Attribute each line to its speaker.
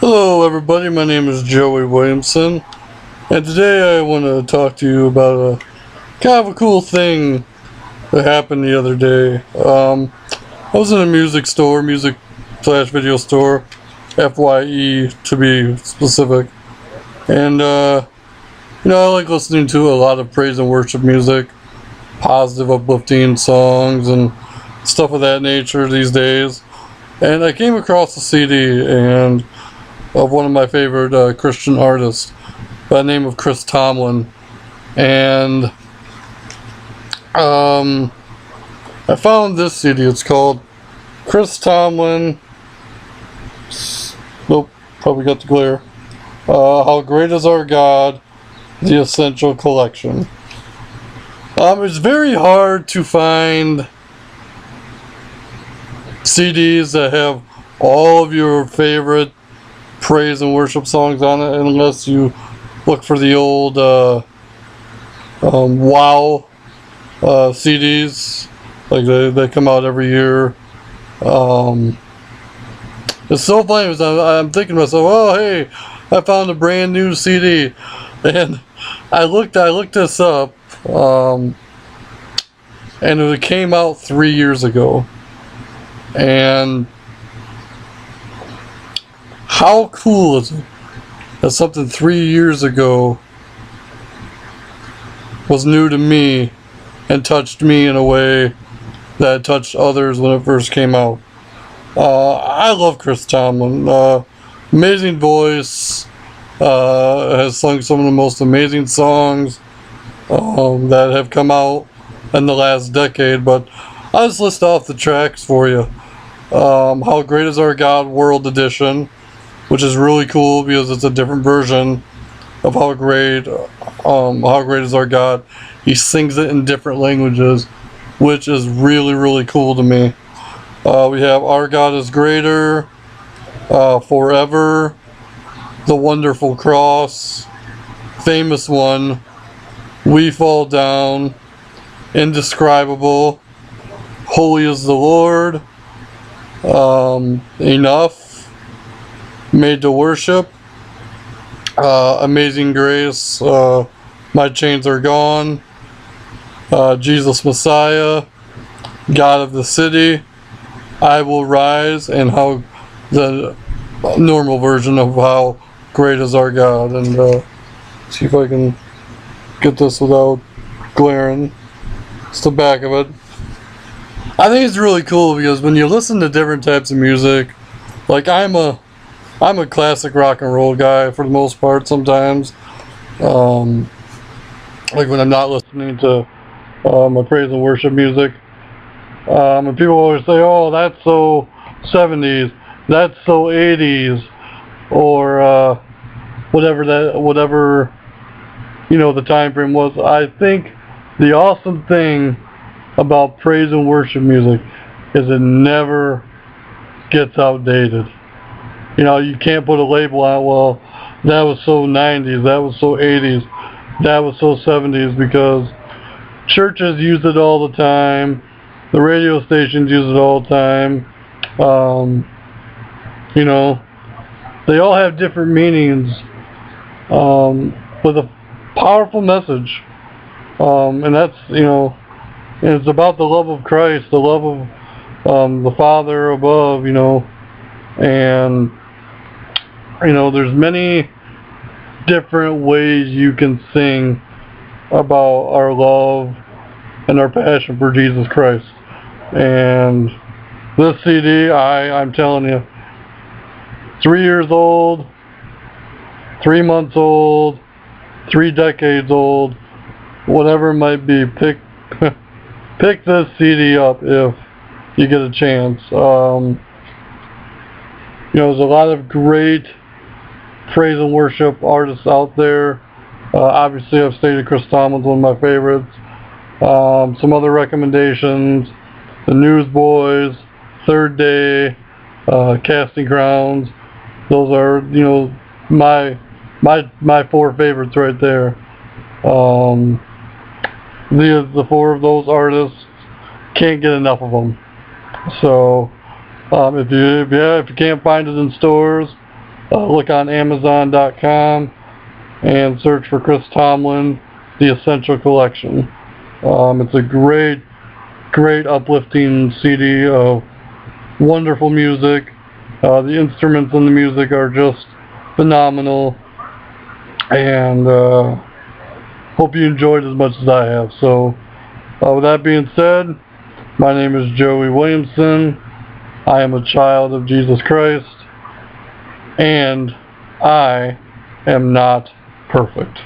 Speaker 1: Hello everybody, my name is Joey Williamson, and today I want to talk to you about a kind of a cool thing that happened the other day. I was in a music slash video store, FYE to be specific, and I like listening to a lot of praise and worship music, positive uplifting songs and stuff of that nature these days, and I came across a CD and of one of my favorite Christian artists by the name of Tomlin, and I found this CD. It's called Tomlin. Nope, probably got the glare. How Great Is Our God, the Essential Collection. It's very hard to find CDs that have all of your favorite praise and worship songs on it, unless you look for the old WOW CDs, like they come out every year. It's so funny because I'm thinking to myself, oh hey, I found a brand new CD, and I looked this up, and it came out 3 years ago, and how cool is it that something 3 years ago was new to me and touched me in a way that it touched others when it first came out. I love Tomlin. Amazing voice. Has sung some of the most amazing songs that have come out in the last decade. But I'll just list off the tracks for you. How Great Is Our God World Edition, which is really cool because it's a different version of how great is our God. He sings it in different languages, which is really, really cool to me. We have Our God is Greater, Forever, The Wonderful Cross, Famous One, We Fall Down, Indescribable, Holy is the Lord, Enough, Made to Worship, Amazing Grace, My Chains Are Gone, Jesus Messiah, God of the City, I Will Rise, and how the normal version of How Great Is Our God. And see if I can get this without glaring. It's the back of it. I think it's really cool because when you listen to different types of music, like I'm a classic rock and roll guy for the most part sometimes. Like when I'm not listening to my praise and worship music. And people always say, oh, that's so 70s, that's so 80s, or whatever the time frame was. I think the awesome thing about praise and worship music is it never gets outdated. You can't put a label on, well, that was so 90s, that was so 80s, that was so 70s, because churches use it all the time, the radio stations use it all the time. They all have different meanings, with a powerful message. And that's, and it's about the love of Christ, the love of the Father above, and there's many different ways you can sing about our love and our passion for Jesus Christ. And this CD, I'm telling you, 3 years old, 3 months old, 3 decades old, whatever it might be, pick this CD up if you get a chance. There's a lot of great praise and worship artists out there. Obviously, I've stated Tomlin's one of my favorites. Some other recommendations: the Newsboys, Third Day, Casting Crowns. Those are, my 4 favorites right there. The 4 of those artists, can't get enough of them. So if you can't find it in stores, look on Amazon.com and search for Chris Tomlin, The Essential Collection. It's a great uplifting CD of wonderful music. The instruments in the music are just phenomenal, and hope you enjoyed as much as I have. So with that being said, my name is Joey Williamson. I am a child of Jesus Christ, and I am not perfect.